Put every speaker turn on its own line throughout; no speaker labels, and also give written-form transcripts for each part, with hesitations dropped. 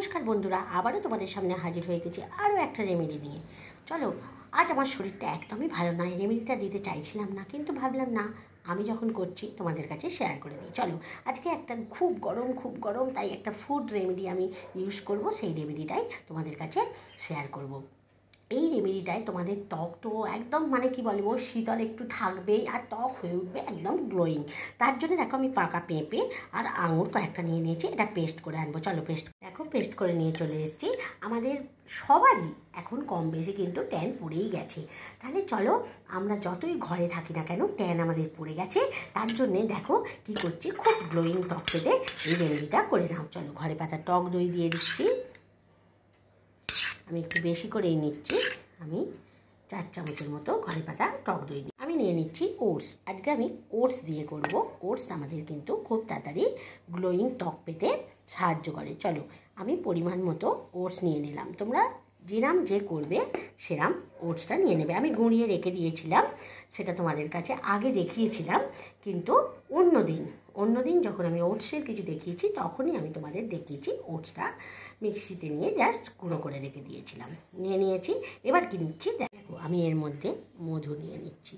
নমস্কার বন্ধুরা, আবারও তোমাদের সামনে হাজির হয়ে গেছি আরও একটা রেমেডি নিয়ে। চলো, আজ আমার শরীরটা একদমই ভালো নয়, রেমেডিটা দিতে চাইছিলাম না, কিন্তু ভাবলাম না, আমি যখন করছি তোমাদের কাছে শেয়ার করে দিই। চলো, আজকে একটা খুব গরম তাই একটা ফুড রেমেডি আমি ইউজ করব, সেই রেমেডিটাই তোমাদের কাছে শেয়ার করব। এই রেমেডিটায় তোমাদের ত্বক তো একদম কি বলবো, শীতল একটু থাকবেই আর ত্বক হয়ে উঠবে একদম গ্লোয়িং। তার জন্য দেখো আমি পাকা পেঁপে আর আঙুর কয়েকটা নিয়ে নিয়েছি, এটা পেস্ট করে আনবো। চলো, পেস্ট করে নিয়ে চলে এসেছি। আমাদের সবারই এখন কম বেশি কিন্তু ট্যান পড়েই গেছে। তাহলে চলো, আমরা যতই ঘরে থাকি না কেন, ট্যান আমাদের পড়ে গেছে। তার জন্যে দেখো কি করছি, খুব গ্লোয়িং ত্বক পেতে এই রেমেডিটা করে নাও। চলো, ঘরে পাতা টক দই দিয়ে দিচ্ছি। আমি একটু বেশি করেই নিচ্ছি, আমি 4 চামচের মতো ঘরে পাতা টক দই আমি নিয়ে নিচ্ছি। ওটস, আজকে আমি ওটস দিয়ে করব। ওটস আমাদের কিন্তু খুব তাড়াতাড়ি গ্লোয়িং ত্বক পেতে সাহায্য করে। চলো, আমি পরিমাণ মতো ওটস নিয়ে নিলাম। তোমরা যেরাম যে করবে সেরাম ওটসটা নিয়ে নেবে। আমি গুঁড়িয়ে রেখে দিয়েছিলাম, সেটা তোমাদের কাছে আগে দেখিয়েছিলাম, কিন্তু অন্যদিন যখন আমি ওটসের কিছু দেখিয়েছি তখনই আমি তোমাদের দেখিয়েছি ওটসটা মিক্সিতে নিয়ে জাস্ট গুঁড়ো করে রেখে দিয়েছিলাম। নিয়েছি। এবার কি নিচ্ছি দেখো, আমি এর মধ্যে মধু নিয়ে নিচ্ছি।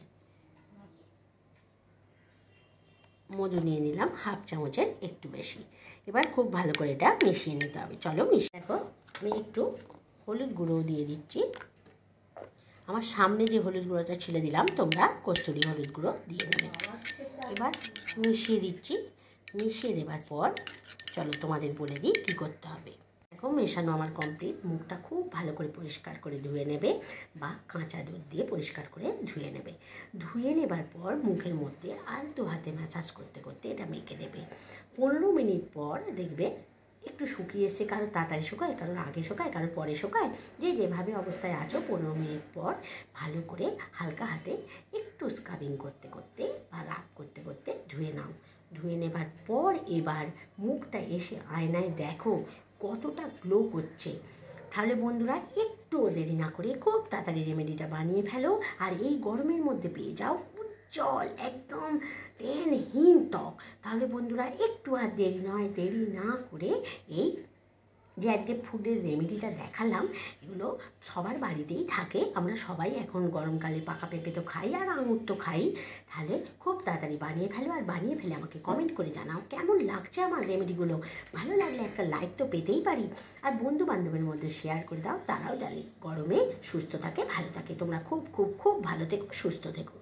মধু নিয়ে নিলাম হাফ চামচের একটু বেশি। এবার খুব ভালো করে এটা মিশিয়ে নিতে হবে। চলো, দেখো আমি একটু হলুদ গুঁড়ো দিয়ে দিচ্ছি। আমার সামনে যে হলুদ গুঁড়োটা ছেড়ে দিলাম, তোমরা কস্তুরি হলুদ গুঁড়ো দিয়ে নেবে। এবার মিশিয়ে দিচ্ছি। মিশিয়ে দেওয়ার পর চলো তোমাদের বলে দিই কী করতে হবে। এখন মেশানো আমার কমপ্লিট। মুখটা খুব ভালো করে পরিষ্কার করে ধুয়ে নেবে, বা কাঁচা দুধ দিয়ে পরিষ্কার করে ধুয়ে নেবে। ধুয়ে নেবার পর মুখের মধ্যে আলতো হাতে ম্যাসাজ করতে করতে এটা মেখে নেবে। 15 মিনিট পর দেখবে একটু শুকিয়ে এসছে। কারো তাড়াতাড়ি শুকায়, কারোর আগে শুকায়, কারোর পরে শুকায়। যেভাবে অবস্থায় আছো, 15 মিনিট পর ভালো করে হালকা হাতে একটু স্ক্রাবিং করতে করতে বা রাব করতে করতে ধুয়ে নাও। ধুয়ে নেবার পর এবার মুখটা এসে আয়নায় দেখো কতটা গ্লো করছে। তাহলে বন্ধুরা, একটুও দেরি না করে খুব তাড়াতাড়ি রেমেডিটা বানিয়ে ফেলো, আর এই গরমের মধ্যে পেয়ে যাও উজ্জ্বল একদম ট্যানহীন ত্বক। তাহলে বন্ধুরা, একটু আর দেরি না করে এই যে আজকে ফুডের রেমেডিটা দেখালাম, এগুলো সবার বাড়িতেই থাকে। আমরা সবাই এখন গরমকালে পাকা পেঁপে তো খাই আর আঙুর তো খাই। তাহলে খুব তাড়াতাড়ি বানিয়ে ফেলো, আর বানিয়ে ফেলে আমাকে কমেন্ট করে জানাও কেমন লাগছে আমার রেমেডিগুলো। ভালো লাগলে একটা লাইক তো পেতেই পারি, আর বন্ধু বান্ধবের মধ্যে শেয়ার করে দাও, তারাও জানে গরমে সুস্থ থাকে, ভালো থাকে। তোমরা খুব ভালো থেকো, সুস্থ থেকো।